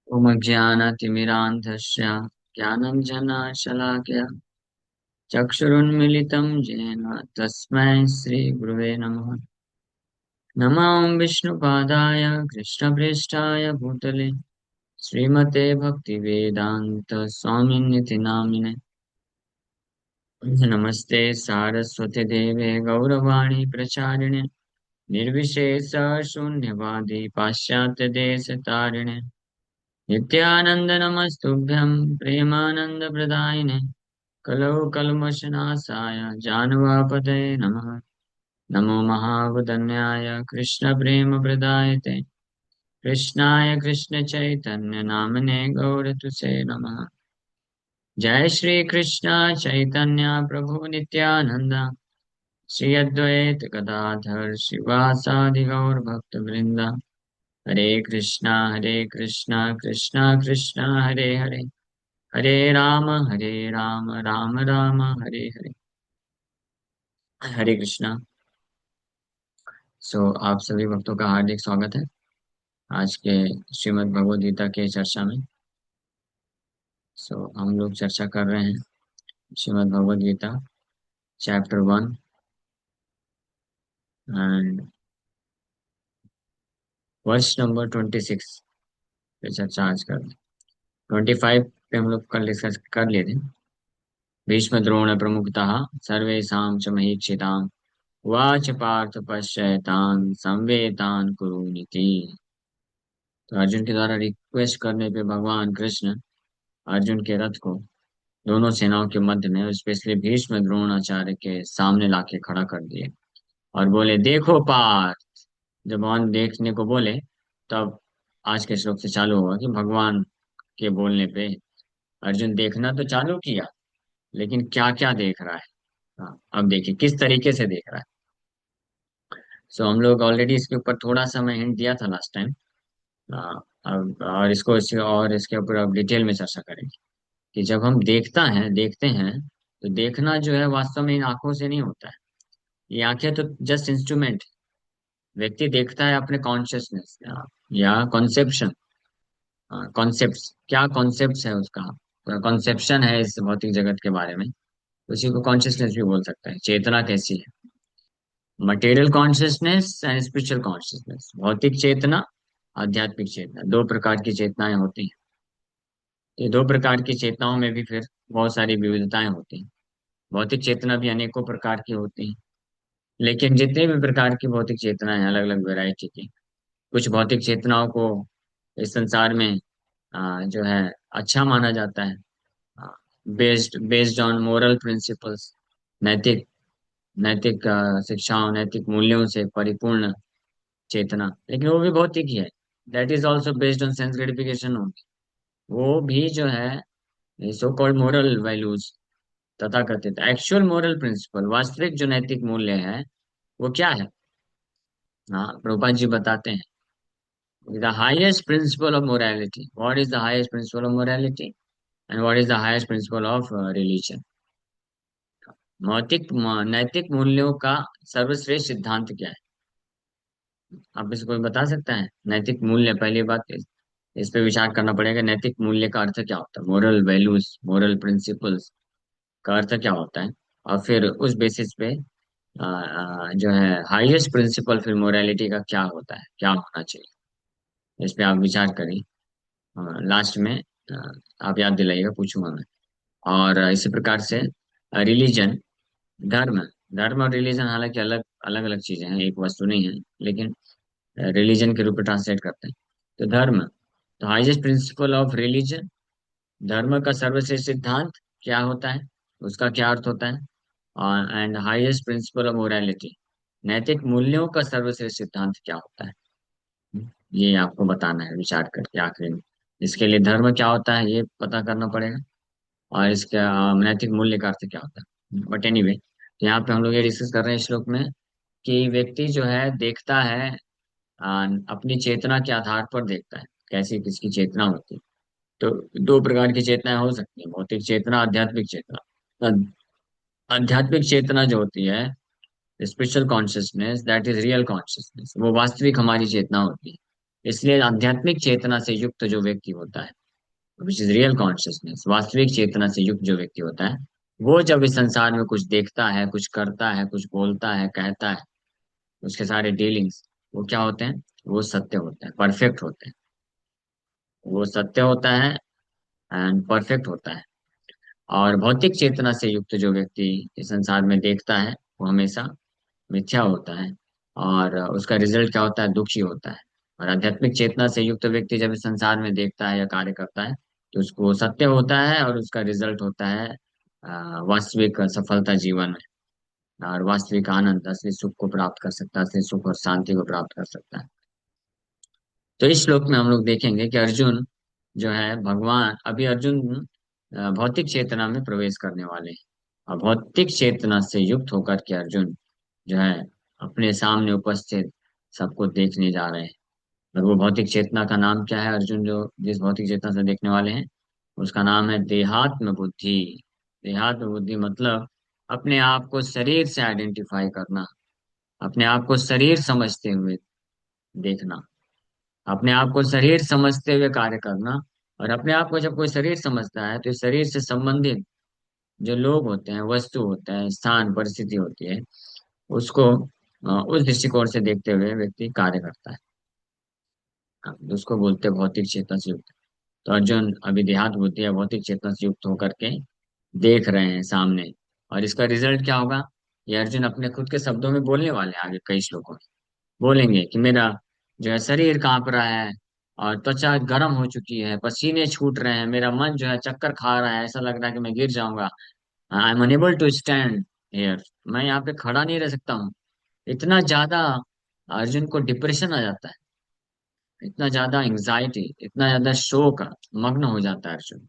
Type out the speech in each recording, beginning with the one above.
ओमज्ञानतिमिरान्धस्य ज्ञानञ्जनशलाकया चक्षुरुन्मिलितं येन तस्मै श्रीगुरवे नमः। नमो विष्णुपादाय कृष्णप्रेष्ठाय भूतले श्रीमते भक्तिवेदान्त स्वामिनिति नामिने। नमस्ते सारस्वती देवे गौरवाणी प्रचारिणे निर्विशेष शून्यवादी पाश्चात्य देश तारिणे नित्यानंद नमस्तुभ्यं प्रेमानंद प्रदायिने कलौ कल्मषनाशाय जानवापतये नमः। नमो महावदन्याय कृष्णप्रेमप्रदायते कृष्णाय कृष्णचैतन्य नामने गौरतुसे नमः। जय श्री कृष्ण चैतन्य प्रभु नित्यानंद श्री अद्वैत गदाधर शिवासादि गौर भक्त वृंदा। हरे कृष्णा कृष्णा कृष्णा हरे हरे हरे राम राम राम हरे हरे। हरे कृष्णा। आप सभी भक्तों का हार्दिक स्वागत है आज के श्रीमद् भगवद गीता के चर्चा में। हम लोग चर्चा कर रहे हैं श्रीमद् भगवद गीता चैप्टर 1 एंड वर्ष नंबर 26 पे चर्चा आज कर रहे हैं। 25 पे हम लोग कल डिस्कस कर लिए थे। भीष्म द्रोण प्रमुखतः सर्वेषां च महीक्षिताम् उवाच पार्थ पश्यतान् संवेतान् कुरुनिति। तो अर्जुन के द्वारा रिक्वेस्ट करने पे भगवान कृष्ण अर्जुन के रथ को दोनों सेनाओं के मध्य में स्पेशली भीष्म द्रोणाचार्य के सामने लाके खड़ा कर दिए और बोले देखो पार्थ। जब भगवान देखने को बोले तब आज के श्लोक से चालू हुआ कि भगवान के बोलने पे अर्जुन देखना तो चालू किया, लेकिन क्या क्या देख रहा है। हाँ, अब देखिए किस तरीके से देख रहा है। हम लोग ऑलरेडी इसके ऊपर थोड़ा सा मैं हिंट दिया था लास्ट टाइम। अब और इसके ऊपर अब डिटेल में चर्चा करेंगे कि जब हम देखते हैं तो देखना जो है वास्तव में इन आंखों से नहीं होता है। ये आंखें तो जस्ट इंस्ट्रूमेंट। व्यक्ति देखता है अपने कॉन्शियसनेस या कॉन्सेप्शन। कॉन्सेप्ट क्या कॉन्सेप्ट है उसका कॉन्सेप्शन है इस भौतिक जगत के बारे में। उसी को कॉन्शियसनेस भी बोल सकता है। चेतना कैसी है? Material consciousness and spiritual consciousness. भौतिक चेतना, आध्यात्मिक चेतना, दो प्रकार की चेतनाएं होती हैं। ये दो प्रकार की चेतनाओं में भी फिर बहुत सारी विविधताएं होती हैं। भौतिक चेतना भी अनेकों प्रकार की होती है, लेकिन जितने भी प्रकार की भौतिक चेतनाएं हैं अलग अलग वैरायटी की। कुछ भौतिक चेतनाओं को इस संसार में जो है अच्छा माना जाता है, based based on moral principles. नैतिक नैतिक शिक्षाओं, नैतिक मूल्यों से परिपूर्ण चेतना, लेकिन वो भी भौतिक ही है। That is also based on sense gratification. वो भी जो है सो कॉल्ड मोरल वैल्यूज तथा कथित एक्चुअल मोरल प्रिंसिपल, वास्तविक जो नैतिक मूल्य है वो क्या है। हाँ, प्रभुपाद जी बताते हैं the highest principle of morality. What is the highest principle of morality and what is the highest principle of religion. नैतिक मूल्यों का सर्वश्रेष्ठ सिद्धांत क्या है? आप इसको कोई बता सकता है? नैतिक मूल्य, पहली बात इस पे विचार करना पड़ेगा। नैतिक मूल्य का अर्थ क्या होता है? मोरल वैल्यूज, मोरल प्रिंसिपल्स का अर्थ क्या होता है? और फिर उस बेसिस पे जो है हाईएस्ट प्रिंसिपल फिर मोरालिटी का क्या होता है, क्या होना चाहिए, इस पे आप विचार करें। लास्ट में आप याद दिलाइएगा, पूछूंगा मैं। और इसी प्रकार से रिलीजन, धर्म। धर्म और रिलीजन हालांकि अलग अलग अलग चीजें हैं, एक वस्तु नहीं है, लेकिन रिलीजन के रूप में ट्रांसलेट करते हैं। तो धर्म, तो हाईएस्ट प्रिंसिपल ऑफ रिलीजन, धर्म का सर्वश्रेष्ठ सिद्धांत क्या होता है, उसका क्या अर्थ होता है। And highest principle of morality, नैतिक मूल्यों का सर्वश्रेष्ठ सिद्धांत क्या होता है। ये आपको बताना है विचार करके आखिरी में। इसके लिए धर्म क्या होता है ये पता करना पड़ेगा, और इसका नैतिक मूल्य का अर्थ क्या होता है। बट एनीवे, यहाँ पे हम लोग ये डिस्कस कर रहे हैं श्लोक में कि व्यक्ति जो है देखता है अपनी चेतना के आधार पर देखता है कैसी किसकी चेतना होती है। तो दो प्रकार की चेतनाएं हो सकती है, भौतिक चेतना, आध्यात्मिक चेतना। आध्यात्मिक चेतना जो होती है, spiritual consciousness, that is real consciousness, वो वास्तविक हमारी चेतना होती है। इसलिए आध्यात्मिक चेतना से युक्त जो व्यक्ति होता है, विच इज रियल कॉन्शियसनेस, वास्तविक चेतना से युक्त जो व्यक्ति होता है, वो जब इस संसार में कुछ देखता है, कुछ करता है, कुछ बोलता है, कहता है, उसके सारे डीलिंग्स, वो क्या होते हैं? वो सत्य होते हैं, परफेक्ट होते हैं। वो सत्य होता है एंड परफेक्ट होता है। और भौतिक चेतना से युक्त जो व्यक्ति इस संसार में देखता है, वो हमेशा मिथ्या होता है, और उसका रिजल्ट क्या होता है? दुखी होता है। और आध्यात्मिक चेतना से युक्त व्यक्ति जब इस संसार में देखता है या कार्य करता है, तो उसको सत्य होता है और उसका रिजल्ट होता है वास्तविक सफलता जीवन में, और वास्तविक आनंद, असली सुख को प्राप्त कर सकता है, असली सुख और शांति को प्राप्त कर सकता है। तो इस श्लोक में हम लोग देखेंगे कि अर्जुन जो है, भगवान अभी अर्जुन भौतिक चेतना में प्रवेश करने वाले हैं। और भौतिक चेतना से युक्त होकर के अर्जुन जो है, अपने सामने उपस्थित सबको देखने जा रहे हैं। और वो भौतिक चेतना का नाम क्या है? अर्जुन जो जिस भौतिक चेतना से देखने वाले हैं, उसका नाम है देहात्म बुद्धि। देहात्म बुद्धि मतलब अपने आप को शरीर से आइडेंटिफाई करना, अपने आप को शरीर समझते हुए देखना, अपने आप को शरीर समझते हुए कार्य करना। और अपने आप को जब कोई शरीर समझता है, तो इस शरीर से संबंधित जो लोग होते हैं, वस्तु होते हैं, स्थान, परिस्थिति होती है, उसको उस दृष्टिकोण से देखते हुए व्यक्ति कार्य करता है। उसको बोलते हैं भौतिक चेतना से युक्त। तो अर्जुन अभी देहात बुद्धि या भौतिक चेतना से युक्त होकर के देख रहे हैं सामने। और इसका रिजल्ट क्या होगा? ये अर्जुन अपने खुद के शब्दों में बोलने वाले हैं, आगे कई श्लोकों में बोलेंगे कि मेरा जो है शरीर कांप रहा है, और त्वचा गर्म हो चुकी है, पसीने छूट रहे हैं, मेरा मन जो है चक्कर खा रहा है, ऐसा लग रहा है कि मैं गिर जाऊंगा। I am unable to stand here, मैं यहाँ पे खड़ा नहीं रह सकता हूँ। इतना ज्यादा अर्जुन को डिप्रेशन आ जाता है, इतना ज्यादा एंग्जाइटी, इतना ज्यादा शोक मग्न हो जाता है अर्जुन।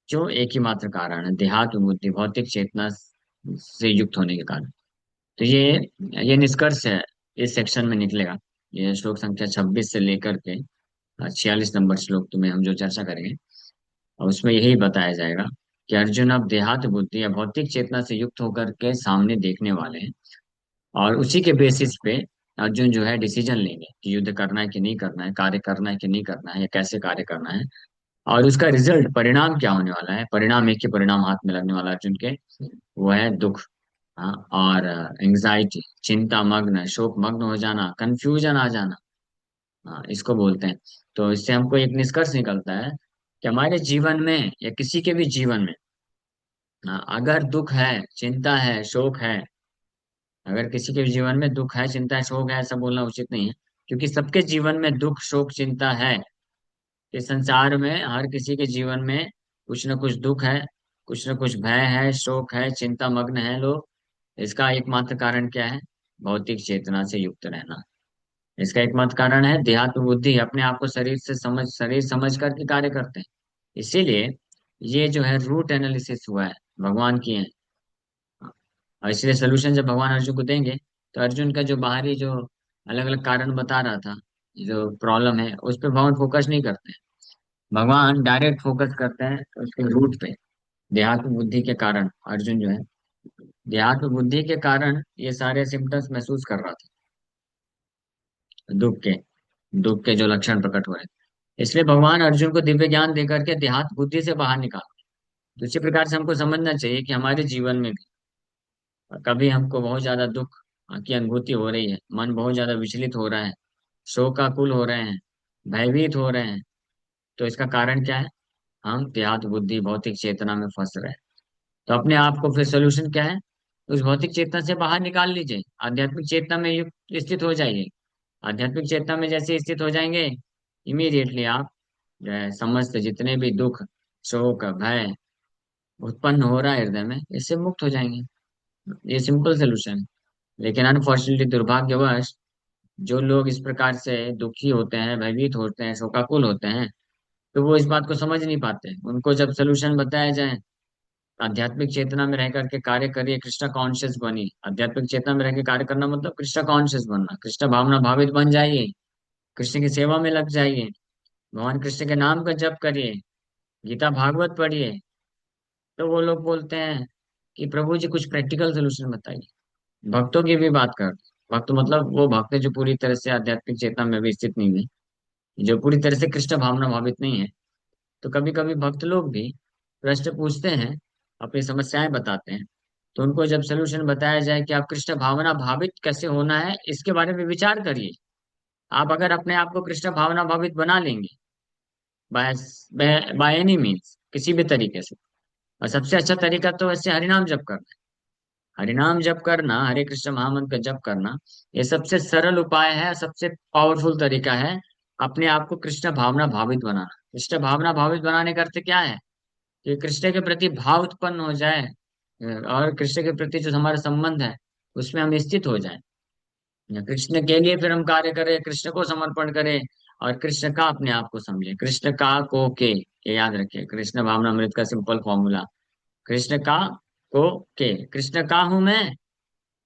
जो एक ही मात्र कारण है, देहात्म बुद्धि, भौतिक चेतना से युक्त होने के कारण। तो ये निष्कर्ष है, इस सेक्शन में निकलेगा। ये श्लोक संख्या 26 से लेकर के 46 नंबर श्लोक तुम्हें हम जो चर्चा करेंगे, और उसमें यही बताया जाएगा कि अर्जुन अब देहात्म बुद्धि या भौतिक चेतना से युक्त होकर के सामने देखने वाले हैं। और उसी के बेसिस पे अर्जुन जो है डिसीजन लेंगे कि युद्ध करना है कि नहीं करना है, कार्य करना है कि नहीं करना है, या कैसे कार्य करना है। और उसका रिजल्ट, परिणाम क्या होने वाला है? परिणाम, एक ही परिणाम हाथ में लगने वाला है अर्जुन के, वो है दुख। हाँ, और एंग्जाइटी, चिंता मग्न, शोक मग्न हो जाना, कंफ्यूजन आ जाना। हाँ, इसको बोलते हैं। तो इससे हमको एक निष्कर्ष निकलता है कि हमारे जीवन में या किसी के भी जीवन में, हाँ, अगर दुख है, चिंता है, शोक है, अगर किसी के भी जीवन में दुख है, चिंता है, शोक है, ऐसा बोलना उचित नहीं है, क्योंकि सबके जीवन में दुख, शोक, चिंता है। इस संसार में हर किसी के जीवन में कुछ न कुछ दुख है, कुछ न कुछ भय है, शोक है, चिंता मग्न है लोग। इसका एकमात्र कारण क्या है? भौतिक चेतना से युक्त रहना। इसका एकमात्र कारण है देहात्म बुद्धि, अपने आप को शरीर समझ करके कार्य करते हैं। इसीलिए ये जो है रूट एनालिसिस हुआ है, भगवान की है। और इसलिए सोल्यूशन जब भगवान अर्जुन को देंगे, तो अर्जुन का जो बाहरी जो अलग अलग कारण बता रहा था, जो प्रॉब्लम है, उस पर भगवान फोकस नहीं करते हैं। भगवान डायरेक्ट फोकस करते हैं उसके रूट पे। देहात्म बुद्धि के कारण अर्जुन जो है, देहात्म बुद्धि के कारण ये सारे सिम्टम्स महसूस कर रहा था, दुख के, दुख के जो लक्षण प्रकट हुए। इसलिए भगवान अर्जुन को दिव्य ज्ञान देकर के देहात्म बुद्धि से बाहर निकाल। तो इसी प्रकार से हमको समझना चाहिए कि हमारे जीवन में भी कभी हमको बहुत ज्यादा दुख की अनुभूति हो रही है, मन बहुत ज्यादा विचलित हो रहा है, शोकाकुल हो रहे हैं, भयभीत हो रहे हैं, तो इसका कारण क्या है? हम देहात्म बुद्धि, भौतिक चेतना में फंस रहे हैं। तो अपने आप को फिर सोल्यूशन क्या है? उस भौतिक चेतना से बाहर निकाल लीजिए, आध्यात्मिक चेतना में युक्त स्थित हो जाइए। आध्यात्मिक चेतना में जैसे स्थित हो जाएंगे, इमीडिएटली आप जो है समस्त जितने भी दुख, शोक, भय उत्पन्न हो रहा है हृदय में, इससे मुक्त हो जाएंगे। ये सिंपल सोल्यूशन है। लेकिन अनफॉर्चुनेटली, दुर्भाग्यवश, जो लोग इस प्रकार से दुखी होते हैं, भयभीत होते हैं, शोकाकुल होते हैं, तो वो इस बात को समझ नहीं पाते। उनको जब सोल्यूशन बताया जाए, आध्यात्मिक चेतना में रह करके कार्य करिए, कृष्णा कॉन्शियस बनिए। आध्यात्मिक चेतना में रह के कार्य करना मतलब कृष्णा कॉन्शियस बनना, कृष्ण भावना भावित बन जाइए, कृष्ण की सेवा में लग जाइए, भगवान कृष्ण के नाम का जप करिए, गीता भागवत पढ़िए। तो वो लोग बोलते हैं कि प्रभु जी कुछ प्रैक्टिकल सोल्यूशन बताइए। भक्तों की भी बात कर, भक्त मतलब वो भक्त जो पूरी तरह से आध्यात्मिक चेतना में भी स्थित नहीं है, जो पूरी तरह से कृष्ण भावना भावित नहीं है। तो कभी कभी भक्त लोग भी प्रश्न पूछते हैं, अपनी समस्याएं बताते हैं। तो उनको जब सोल्यूशन बताया जाए कि आप कृष्ण भावना भावित कैसे होना है, इसके बारे में विचार करिए। आप अगर अपने आप को कृष्ण भावना भावित बना लेंगे, बाय बाय एनी मीन्स, किसी भी तरीके से, और सबसे अच्छा तरीका तो वैसे हरिनाम जप करना है। हरिनाम जप करना, हरे कृष्ण महामंत्र का जप करना, ये सबसे सरल उपाय है, सबसे पावरफुल तरीका है अपने आप को कृष्ण भावना भावित बनाना। कृष्ण भावना भावित बनाने का अर्थ क्या है? कि कृष्ण के प्रति भाव उत्पन्न हो जाए, और कृष्ण के प्रति जो हमारा संबंध है उसमें हम स्थित हो जाएं। कृष्ण के लिए फिर हम कार्य करें, कृष्ण को समर्पण करें, और कृष्ण का अपने आप को समझें। कृष्ण का को के, ये याद रखिए, कृष्ण भावना अमृत का सिंपल फॉर्मूला। कृष्ण का को के, कृष्ण का हूं मैं,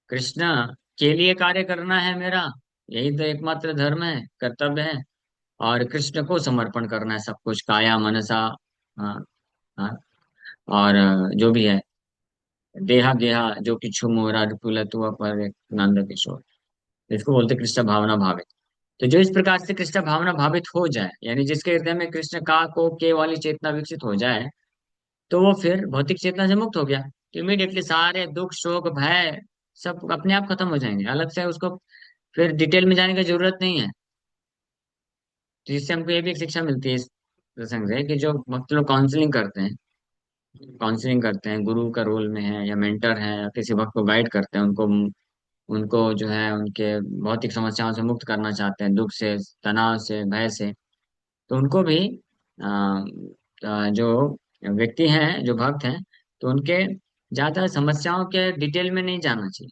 कृष्ण के लिए कार्य करना है मेरा, यही तो एकमात्र धर्म है, कर्तव्य है। और कृष्ण को समर्पण करना है सब कुछ, काया मनसा, हाँ, हाँ, और जो भी है, देहा गेहा जो किछु मोरा पुलतुआ पर नंद किशोर, इसको बोलते कृष्ण भावना भावित। तो जो इस प्रकार से कृष्ण भावना भावित हो जाए, यानी जिसके हृदय में कृष्ण का को के वाली चेतना विकसित हो जाए, तो वो फिर भौतिक चेतना से मुक्त हो गया। तो इमीडिएटली सारे दुख शोक भय सब अपने आप खत्म हो जाएंगे, अलग से उसको फिर डिटेल में जाने की जरूरत नहीं है। तो इससे हमको ये भी एक शिक्षा मिलती है इस प्रसंग से, कि जो भक्त लोग काउंसलिंग करते हैं, गुरु का रोल में है या मेंटर है, या किसी भक्त को गाइड करते हैं, उनको उनको जो है उनके भौतिक समस्याओं से मुक्त करना चाहते हैं, दुख से, तनाव से, भय से, तो उनको भी जो व्यक्ति हैं, जो भक्त हैं, तो उनके ज्यादा समस्याओं के डिटेल में नहीं जाना चाहिए।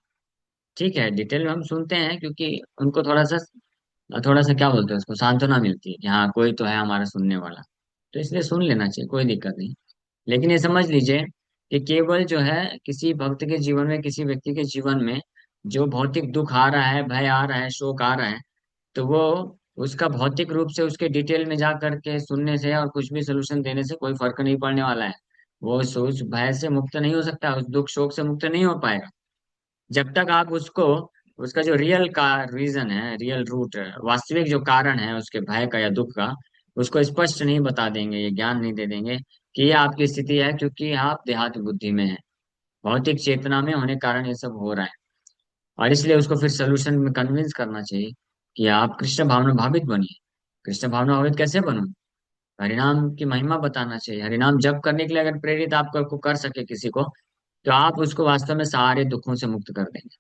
ठीक है, डिटेल में हम सुनते हैं क्योंकि उनको थोड़ा सा क्या बोलते हैं उसको, सांत्वना मिलती है कि हाँ कोई तो है हमारा सुनने वाला, तो इसलिए सुन लेना चाहिए, कोई दिक्कत नहीं। लेकिन ये समझ लीजिए कि केवल जो है किसी भक्त के जीवन में, किसी व्यक्ति के जीवन में जो भौतिक दुख आ रहा है, भय आ रहा है, शोक आ रहा है, तो वो उसका भौतिक रूप से उसके डिटेल में जा करके सुनने से और कुछ भी सोल्यूशन देने से कोई फर्क नहीं पड़ने वाला है। वो उस भय से मुक्त नहीं हो सकता, उस दुख शोक से मुक्त नहीं हो पाएगा, जब तक आप उसको, उसका जो रियल का रीजन है, रियल रूट है, वास्तविक जो कारण है उसके भय का या दुख का, उसको स्पष्ट नहीं बता देंगे, ये ज्ञान नहीं दे देंगे कि ये आपकी स्थिति है क्योंकि आप देहात बुद्धि में है, भौतिक चेतना में होने के कारण ये सब हो रहा है। और इसलिए उसको फिर सोल्यूशन में कन्विंस करना चाहिए कि आप कृष्ण भावना भावित बनिए। कृष्ण भावना भावित कैसे बनूं? हरिनाम की महिमा बताना चाहिए। हरिनाम जप करने के लिए अगर प्रेरित आप को कर सके किसी को, तो आप उसको वास्तव में सारे दुखों से मुक्त कर देंगे।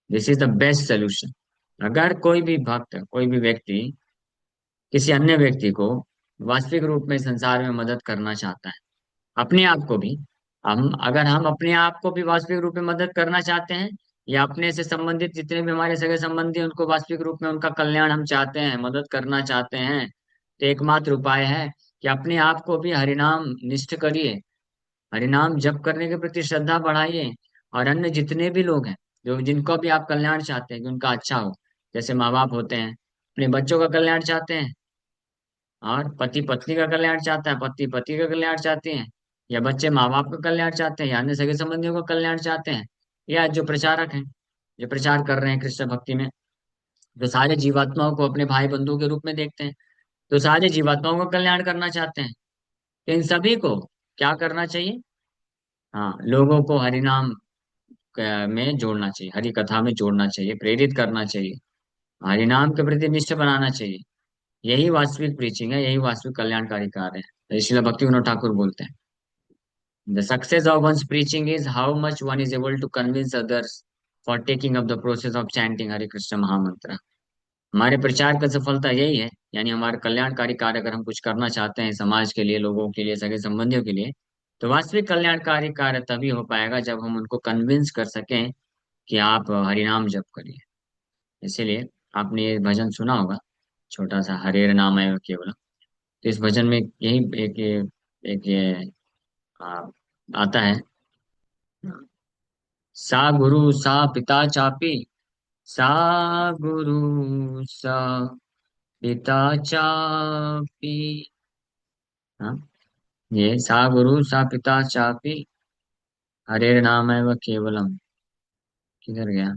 This is the best solution. अगर कोई भी भक्त, कोई भी व्यक्ति किसी अन्य व्यक्ति को वास्तविक रूप में संसार में मदद करना चाहता है, अपने आप को भी, हम अपने आप को भी वास्तविक रूप में मदद करना चाहते हैं, या अपने से संबंधित जितने भी हमारे सगे संबंधी हैं, उनको वास्तविक रूप में उनका कल्याण हम चाहते हैं, मदद करना चाहते हैं, तो एकमात्र उपाय है कि अपने आप को भी हरिनाम निष्ठ करिए, हरिनाम जप करने के प्रति श्रद्धा बढ़ाइए। और अन्य जितने भी लोग हैं, जो जिनको भी आप कल्याण चाहते हैं कि उनका अच्छा हो, जैसे माँ बाप होते हैं, अपने बच्चों का कल्याण चाहते हैं, और पति पत्नी का कल्याण चाहता है, पति पति का कल्याण चाहते हैं, या बच्चे माँ बाप का कल्याण चाहते हैं, या अन्य सगे संबंधियों का कल्याण चाहते हैं, या जो प्रचारक हैं, जो प्रचार कर रहे हैं कृष्ण भक्ति में, जो सारे जीवात्माओं को अपने भाई बंधु के रूप में देखते हैं, तो सारे जीवात्माओं का कल्याण करना चाहते हैं, तो इन सभी को क्या करना चाहिए? हाँ, लोगों को हरिनाम में जोड़ना चाहिए, हरि कथा में जोड़ना चाहिए, प्रेरित करना चाहिए, हरिनाम के प्रति निष्ठ बनाना चाहिए। यही वास्तविक प्रीचिंग है, यही वास्तविक कल्याणकारी कार्य है। इसलिए भक्ति विनोद ठाकुर बोलते हैं, the success of one's preaching is how much one is able to convince others for taking up the process of chanting Hare Krishna mahamantra. हमारे प्रचार का सफलता यही है, यानी हमारे कल्याणकारी कार्य अगर हम कुछ करना चाहते हैं समाज के लिए, लोगों के लिए, सगे संबंधियों के लिए, तो वास्तविक कल्याणकारी कार्य तभी हो पाएगा जब हम उनको कन्विंस कर सकें कि आप हरिनाम जप करिए। इसीलिए आपने ये भजन सुना होगा, छोटा सा, हरे नाम है केवल। तो इस भजन में यही एक ये आ, आता है, सा गुरु सा पिता चापी, सा गुरु सा पिता चापी। हाँ, ये सा गुरु सा पिता चापी, हरे नाम है वह केवलम। किधर गया?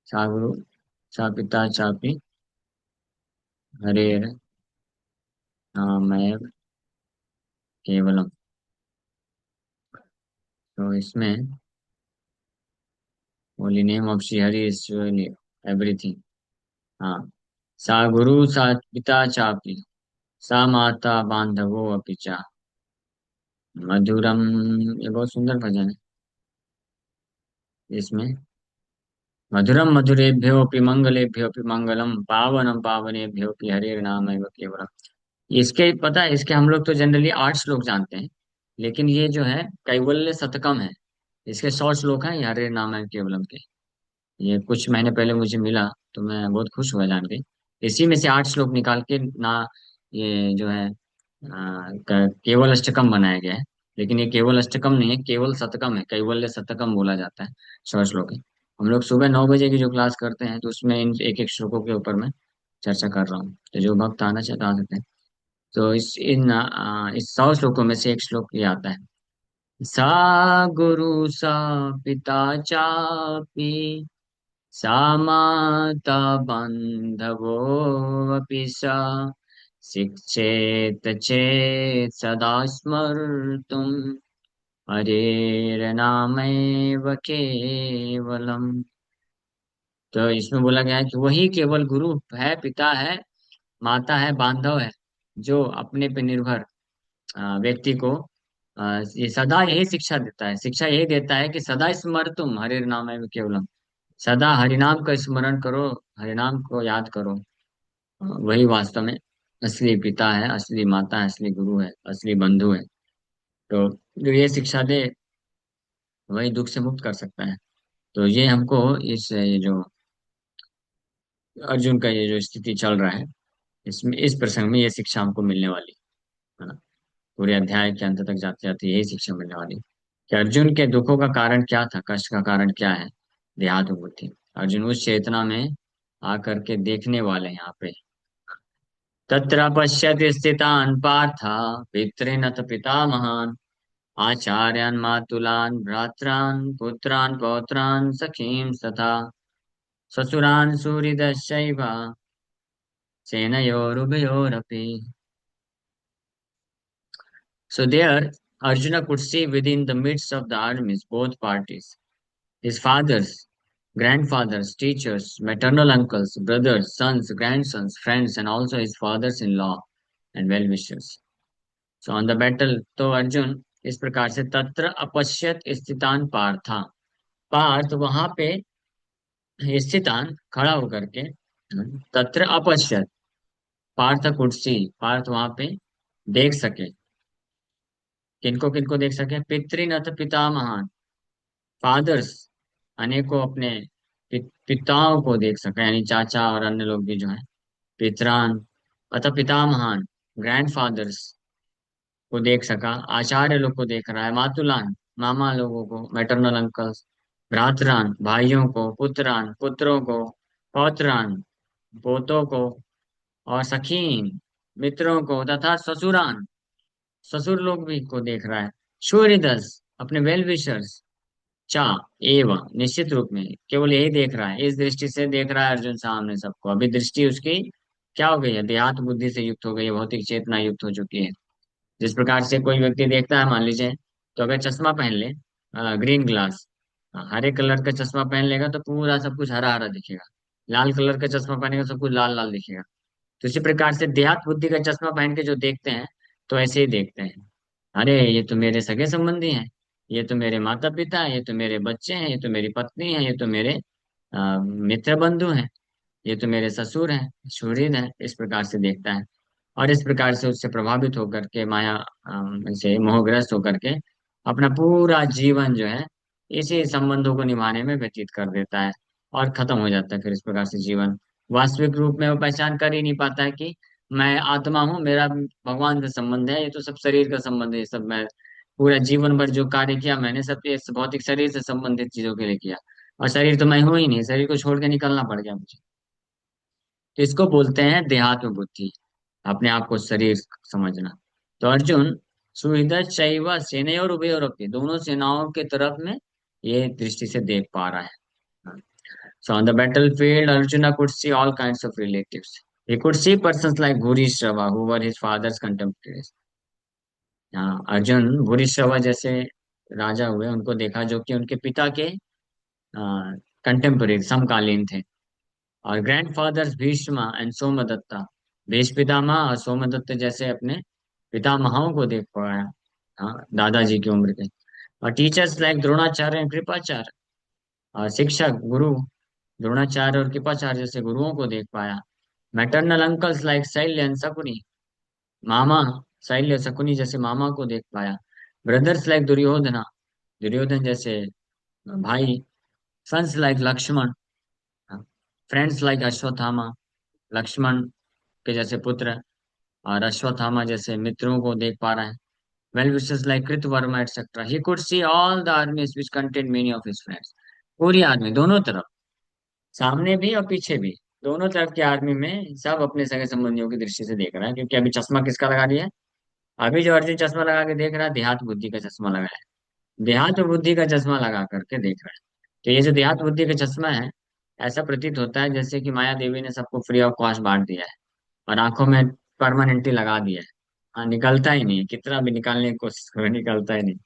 सा गुरु सा पिता चापी, हरे नामैव केवलम। तो इसमें only name of Shri Hari is everything. हाँ। सा गुरु सा पिता चापि, सा माता बांधवो अपि चा, मधुरम। ये बहुत सुंदर भजन है। इसमें मधुरम मधुरेभ्योऽपि मंगलेभ्योऽपि मंगलम, पावनम पावनेभ्योऽपि हरिर्नाम एव केवलम। इसके पता है, इसके हम लोग तो जनरली 8 श्लोक जानते हैं, लेकिन ये जो है कैवल्य शतकम है। इसके 100 श्लोक हैं ये हरे नाम है केवलम के। ये कुछ महीने पहले मुझे मिला, तो मैं बहुत खुश हुआ जान के। इसी में से 8 श्लोक निकाल के ना, ये जो है केवल अष्टकम बनाया गया है। लेकिन ये केवल अष्टकम नहीं है, केवल शतकम है, कैवल्य शतकम बोला जाता है। 100 श्लोक है। हम लोग सुबह 9 बजे की जो क्लास करते हैं, तो उसमें इन एक एक श्लोकों के ऊपर मैं चर्चा कर रहा हूँ। तो जो भक्त आना चाहता आ सकते हैं। तो इस 100 श्लोकों में से एक श्लोक ये आता है। सा गुरु सा पिता चापि, सा माता बान्धवो अपि सा, शिक्षेत चेत् सदा स्मर्तुम् हरेर्नामैव केवलम्। तो इसमें बोला गया है कि वही केवल गुरु है, पिता है, माता है, बांधव है, जो अपने पे निर्भर व्यक्ति को ये सदा यही शिक्षा देता है। शिक्षा यही देता है कि सदा स्मर्तुम हरिर्नामैव केवलम। सदा हरिनाम का स्मरण करो, हरिनाम को याद करो। वही वास्तव में असली पिता है, असली माता है, असली गुरु है, असली बंधु है। तो जो ये शिक्षा दे, वही दुख से मुक्त कर सकता है। तो ये हमको ये जो अर्जुन का ये जो स्थिति चल रहा है, इसमें इस प्रसंग में ये शिक्षा हमको मिलने वाली है ना। पूरे अध्याय के अंत तक जाते जाते यही शिक्षा मिलने वाली है कि अर्जुन के दुखों का कारण क्या था, कष्ट का कारण क्या है। देहात बुद्धि। अर्जुन उस चेतना में आकर के देखने वाले हैं यहाँ पे। तत्र पश्यति स्थितान् पार्थ, पितॄनथ पितामहान्, आचार्यान् मातुलान् भ्रातॄन् पुत्रान् पौत्रान् सखीं तथा श्वशुरान् सुहृदश्चैव सेनयोरुभयोरपि। So there, Arjuna could see within the midst of the armies both parties, his fathers, grandfathers, teachers, maternal uncles, brothers, sons, grandsons, friends, and also his fathers-in-law and well-wishers. So on the battle, तो अर्जुन इस प्रकार से तत्र अपश्यत स्थितान पार्था, पार्थ वहां पे स्थितान खड़ा होकर के, तत्र अपश्यत, पार्थ कुड सी, पार्थ वहां पे देख सके। किनको किनको देख सके? पितृनथ पितामहान, फादर्स, अनेकों अपने पिताओं को देख सके, यानी चाचा और अन्य लोग भी जो हैं। पितरान अतः पितामहान, ग्रैंडफादर्स को देख सका। आचार्य लोग को देख रहा है। मातुलान, मामा लोगों को, मैटरनल अंकल्स। भ्रातरान, भाइयों को। पुत्रान, पुत्रों को। पौत्रान, पोतों को। और सखीन, मित्रों को। तथा ससुरान, ससुर लोग भी को देख रहा है। सूर्यदस, अपने वेल विशर्स। चा, एवं, निश्चित रूप में केवल यही देख रहा है। इस दृष्टि से देख रहा है अर्जुन सामने सबको। अभी दृष्टि उसकी क्या हो गई है? देहात बुद्धि से युक्त हो गई है, भौतिक चेतना युक्त हो चुकी है। जिस प्रकार से कोई व्यक्ति देखता है, मान लीजिए, तो अगर चश्मा पहन ले, ग्रीन ग्लास, हरे कलर का चश्मा पहन लेगा तो पूरा सब कुछ हरा हरा दिखेगा। लाल कलर का चश्मा पहनेगा सब कुछ लाल लाल दिखेगा। तो इसी प्रकार से देहात बुद्धि का चश्मा पहन के जो देखते हैं, तो ऐसे ही देखते हैं। अरे ये तो मेरे सगे संबंधी हैं, ये तो मेरे माता पिता हैं, ये तो मेरे बच्चे हैं, ये तो मेरी पत्नी है, ये तो मेरे मित्र बंधु हैं, ये तो मेरे ससुर हैं, सुहृद हैं। इस प्रकार से देखता है। और इस प्रकार से उससे प्रभावित होकर के, माया से मोहग्रस्त होकर के, अपना पूरा जीवन जो है इसी संबंधों को निभाने में व्यतीत कर देता है। और खत्म हो जाता है फिर इस प्रकार से जीवन। वास्तविक रूप में वो पहचान कर ही नहीं पाता है कि मैं आत्मा हूँ, मेरा भगवान से संबंध है, ये तो सब शरीर का संबंध है। ये सब मैं पूरा जीवन भर जो कार्य किया मैंने, सब ये भौतिक शरीर से संबंधित चीजों के लिए किया। और शरीर तो मैं हूं ही नहीं, शरीर को छोड़ के निकलना पड़ गया मुझे। तो इसको बोलते हैं देहात्म बुद्धि, अपने आप को शरीर समझना। तो अर्जुन सुहृद शैव सेनयोर उभयोरपि, दोनों सेनाओं के तरफ में ये दृष्टि से देख पा रहा है। So on the battle field Arjun could see all kinds of relatives. He could see persons like Bhurishrava who were his father's contemporaries. हाँ, अर्जुन भूरिश्रवा जैसे राजा हुए उनको देखा जो कि उनके पिता के कंटेम्पररी समकालीन थे। और ग्रैंडफादर्स भीष्म एंड सोमदत्ता, भीष्म पितामह और सोमदत्त जैसे अपने पितामहों को देख पाया। हाँ, दादाजी की उम्र के। और teachers like Dronacharya and Kripacharya, और शिक्षक गुरु द्रोणाचार्य और कृपाचार्य जैसे गुरुओं को देख पाया। Maternal uncles like Shalya and Shakuni, मामा शैल्य शकुनी जैसे मामा को देख पाया। ब्रदर्स लाइक दुर्योधना, दुर्योधन जैसे भाई। Sons like Lakshman, friends like Ashwatthama, Lakshman के जैसे पुत्र और अश्वत्थामा जैसे मित्रों को देख पा रहे हैं। Well wishes like Kritavarma etcetera, he could see all the armies which contain many of his friends. पूरी आर्मी, दोनों तरफ, सामने भी और पीछे भी, दोनों तरफ की आर्मी में सब अपने सगे संबंधियों की दृष्टि से देख रहा है। क्योंकि अभी चश्मा किसका लगा दिया है? अभी जो अर्जुन चश्मा लगा के देख रहा है, देहात बुद्धि का चश्मा लगाया है। देहात बुद्धि का चश्मा लगा करके देख रहा है। तो ये जो देहात बुद्धि का चश्मा है, ऐसा प्रतीत होता है जैसे कि माया देवी ने सबको फ्री ऑफ कॉस्ट बांट दिया है और आंखों में परमानेंटली लगा दिया है। हाँ, निकलता ही नहीं है, कितना भी निकालने की कोशिश करो निकलता ही नहीं।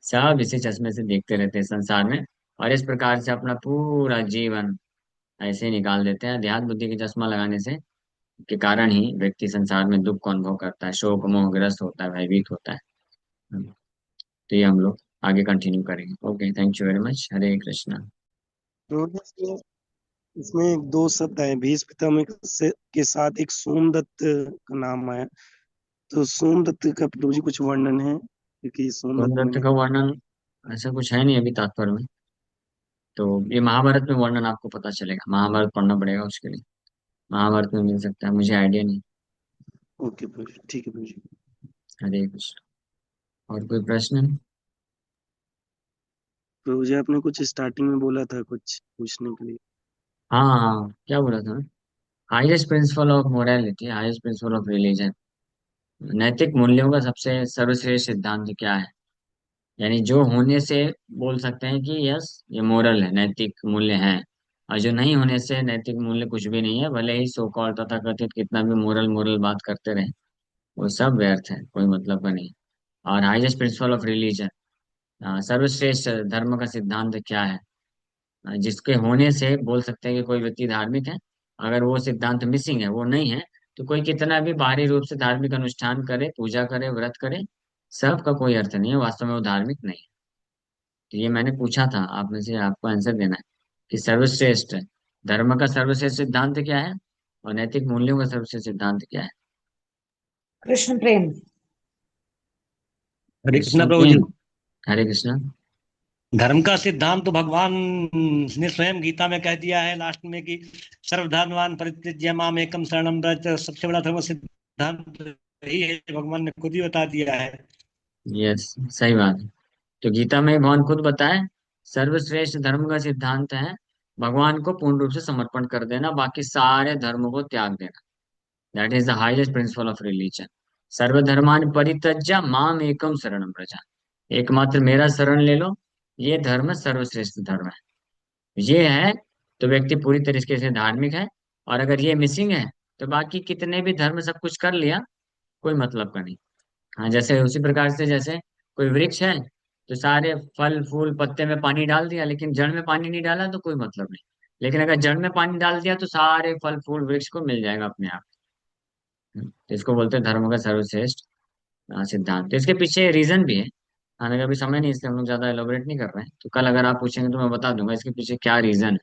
सब इसी चश्मे से देखते रहते हैं संसार में, और इस प्रकार से अपना पूरा जीवन ऐसे ही निकाल देते हैं। देहात बुद्धि के चश्मा लगाने से के कारण ही व्यक्ति संसार में दुख को अनुभव करता है, शोक मोहग्रस्त होता है, भयभीत होता है। तो ये हम लोग आगे कंटिन्यू करेंगे। Okay, thank you very much. Hare Krishna. तो इसमें इसमें एक दो शब्द है, भीष्म पितामह के साथ एक सोमदत्त का नाम आया। तो सोमदत्त का प्रभु जी कुछ वर्णन है, क्योंकि सोमदत्त सोमदत्त मैंने। का वर्णन ऐसा कुछ है नहीं अभी तात्पर्य में। तो ये महाभारत में वर्णन आपको पता चलेगा, महाभारत पढ़ना पड़ेगा उसके लिए। महाभारत में मिल सकता है, मुझे आइडिया नहीं। ओके प्रभु जी, ठीक है प्रभु जी। हरे कृष्ण। और कोई प्रश्न? प्रभु जी आपने कुछ स्टार्टिंग में बोला था कुछ पूछने के लिए। हाँ हाँ हाँ, क्या बोला था? Highest principle of morality, highest principle of religion, नैतिक मूल्यों का सबसे सर्वश्रेष्ठ सिद्धांत क्या है? यानी जो होने से बोल सकते हैं कि यस ये मोरल है, नैतिक मूल्य है। और जो नहीं होने से नैतिक मूल्य कुछ भी नहीं है, भले ही सो कॉल्ड तथा कथित कितना भी मोरल मोरल बात करते रहे, वो सब व्यर्थ है, कोई मतलब का नहीं। और हाईएस्ट प्रिंसिपल ऑफ रिलीजन, सर्वश्रेष्ठ धर्म का सिद्धांत क्या है? जिसके होने से बोल सकते हैं कि कोई व्यक्ति धार्मिक है। अगर वो सिद्धांत मिसिंग है, वो नहीं है, तो कोई कितना भी बाहरी रूप से धार्मिक अनुष्ठान करे, पूजा करे, व्रत करे, सब का कोई अर्थ नहीं है, वास्तव में वो धार्मिक नहीं है। तो ये मैंने पूछा था आप में से, आपको आंसर देना है कि सर्वश्रेष्ठ धर्म का सर्वश्रेष्ठ सिद्धांत क्या है और नैतिक मूल्यों का सर्वश्रेष्ठ सिद्धांत क्या है? कृष्ण प्रेम। हरे कृष्णा कृष्ण प्रभु जी। प्रेम। हरे कृष्ण। धर्म का सिद्धांत तो भगवान ने स्वयं गीता में कह दिया है लास्ट में कि सर्वधर्मान् परित्यज्य माम एकम शरणम व्रज, सबसे बड़ा धर्म सिद्धांत यही है, भगवान ने खुद ही बता दिया है। यस, सही बात है। तो गीता में भगवान खुद बताए, सर्वश्रेष्ठ धर्म का सिद्धांत है भगवान को पूर्ण रूप से समर्पण कर देना, बाकी सारे धर्मों को त्याग देना। That is the highest principle of religion. सर्वधर्मान परित्यज्य माम एकम शरणम व्रज, एकमात्र मेरा शरण ले लो, ये धर्म सर्वश्रेष्ठ धर्म है। ये है तो व्यक्ति पूरी तरीके से धार्मिक है। और अगर ये मिसिंग है, तो बाकी कितने भी धर्म सब कुछ कर लिया, कोई मतलब का नहीं। हाँ, जैसे उसी प्रकार से जैसे कोई वृक्ष है, तो सारे फल फूल पत्ते में पानी डाल दिया, लेकिन जड़ में पानी नहीं डाला तो कोई मतलब नहीं। लेकिन अगर जड़ में पानी डाल दिया तो सारे फल फूल वृक्ष को मिल जाएगा अपने आप। तो इसको बोलते हैं धर्म का सर्वश्रेष्ठ सिद्धांत। तो इसके पीछे रीजन भी है। हालांकि अभी समय नहीं, इसलिए हम लोग ज्यादा एलोबरेट नहीं कर रहे हैं। तो कल अगर आप पूछेंगे तो मैं बता दूंगा इसके पीछे क्या रीजन है।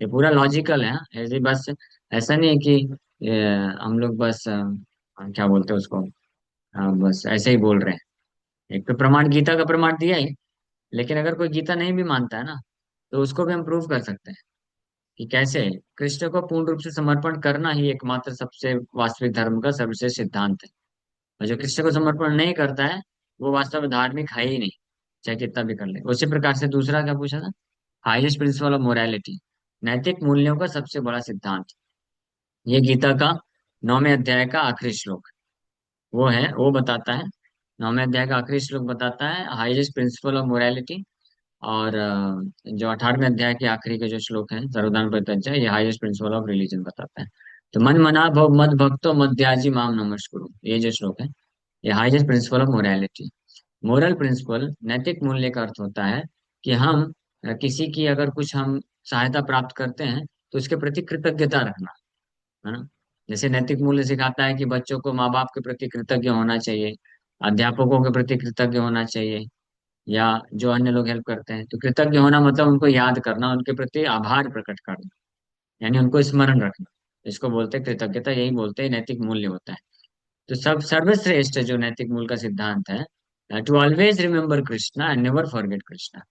ये पूरा लॉजिकल है, हाँ। ऐसे बस ऐसा नहीं है कि हम लोग बस क्या बोलते हैं उसको, बस ऐसे ही बोल रहे हैं। एक तो प्रमाण गीता का प्रमाण दिया ही, लेकिन अगर कोई गीता नहीं भी मानता है ना, तो उसको भी हम प्रूव कर सकते हैं कि कैसे कृष्ण को पूर्ण रूप से समर्पण करना ही एकमात्र सबसे वास्तविक धर्म का सर्वश्रेष्ठ सिद्धांत है। और जो कृष्ण को समर्पण नहीं करता है, वो वास्तव में धार्मिक है ही नहीं, चाहे कितना भी कर ले। उसी प्रकार से दूसरा क्या पूछा था? हाईएस्ट प्रिंसिपल ऑफ मोरालिटी, नैतिक मूल्यों का सबसे बड़ा सिद्धांत। ये गीता का 9वें अध्याय का आखिरी श्लोक वो है, वो बताता है। 9वें अध्याय का आखिरी श्लोक बताता है हाईएस्ट प्रिंसिपल ऑफ मोरालिटी। और जो 18वें अध्याय के आखिरी के जो श्लोक हैं, सर्वधर्म परित्यज्य, ये हाईएस्ट प्रिंसिपल ऑफ रिलीजन बताता है। तो मन मना भव मद भक्तो मध्याजी माम नमस्कुरु, ये जो श्लोक है, ये highest principle of morality. Moral principle, नैतिक मूल्य का अर्थ होता है कि हम किसी की अगर कुछ हम सहायता प्राप्त करते हैं तो उसके प्रति कृतज्ञता रखना, है ना। जैसे नैतिक मूल्य सिखाता है कि बच्चों को माँ बाप के प्रति कृतज्ञ होना चाहिए, अध्यापकों के प्रति कृतज्ञ होना चाहिए, या जो अन्य लोग हेल्प करते हैं, तो कृतज्ञ होना मतलब उनको याद करना, उनके प्रति आभार प्रकट करना, यानी उनको स्मरण रखना। इसको बोलते हैं कृतज्ञता, यही बोलते हैं नैतिक मूल्य होता है। तो सब सर्वश्रेष्ठ जो नैतिक मूल्य का सिद्धांत है, to always remember Krishna and never forget Krishna,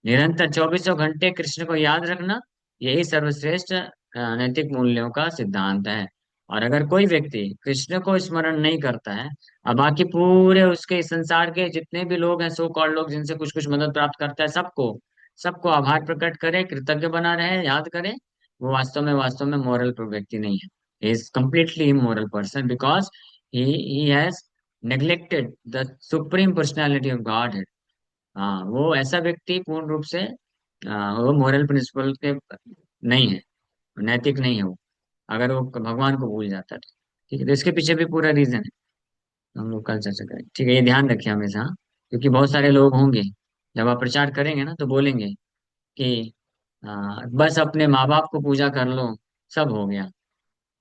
निरंतर चौबीसों घंटे कृष्ण को याद रखना, यही सर्वश्रेष्ठ नैतिक मूल्यों का सिद्धांत है। और अगर कोई व्यक्ति कृष्ण को स्मरण नहीं करता है, अब बाकी पूरे उसके संसार के जितने भी लोग हैं, सो कॉल्ड लोग जिनसे कुछ कुछ मदद प्राप्त करता है, सबको सबको आभार प्रकट करे, कृतज्ञ बना रहे, याद करे, वो वास्तव में मोरल व्यक्ति नहीं है। He is completely immoral person because he has neglected the supreme personality of God. हाँ, वो ऐसा व्यक्ति पूर्ण रूप से वो मोरल प्रिंसिपल के नहीं है, नैतिक नहीं है वो, अगर वो भगवान को भूल जाता है तो। ठीक है, तो इसके पीछे भी पूरा रीजन है, तो हम लोग कल चर्चा करें। ठीक है, ये ध्यान रखिए हमेशा, हाँ? क्योंकि बहुत सारे लोग होंगे, जब आप प्रचार करेंगे ना तो बोलेंगे कि बस अपने माँ बाप को पूजा कर लो, सब हो गया।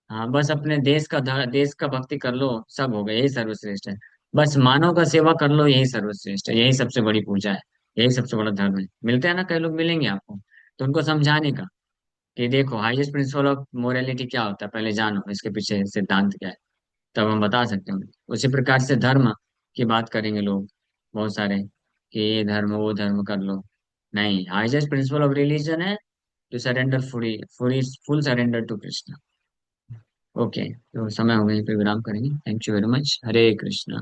हाँ, बस अपने देश का भक्ति कर लो, सब हो गया, यही सर्वश्रेष्ठ है। बस मानव का सेवा कर लो, यही सर्वश्रेष्ठ है, यही सबसे बड़ी पूजा है, यही सबसे बड़ा धर्म है। मिलते हैं ना, कई लोग मिलेंगे आपको, तो उनको समझाने का कि देखो हाईएस्ट प्रिंसिपल ऑफ मोरालिटी क्या होता है, पहले जानो इसके पीछे सिद्धांत क्या है, तब हम बता सकते हैं। उसी प्रकार से धर्म की बात करेंगे लोग बहुत सारे, कि ये धर्म वो धर्म कर लो। नहीं, हाईएस्ट प्रिंसिपल ऑफ रिलीजन है to surrender fully fully full surrender to Krishna. Okay, तो समय हो गई, फिर विराम करेंगे। Thank you very much. Hare Krishna.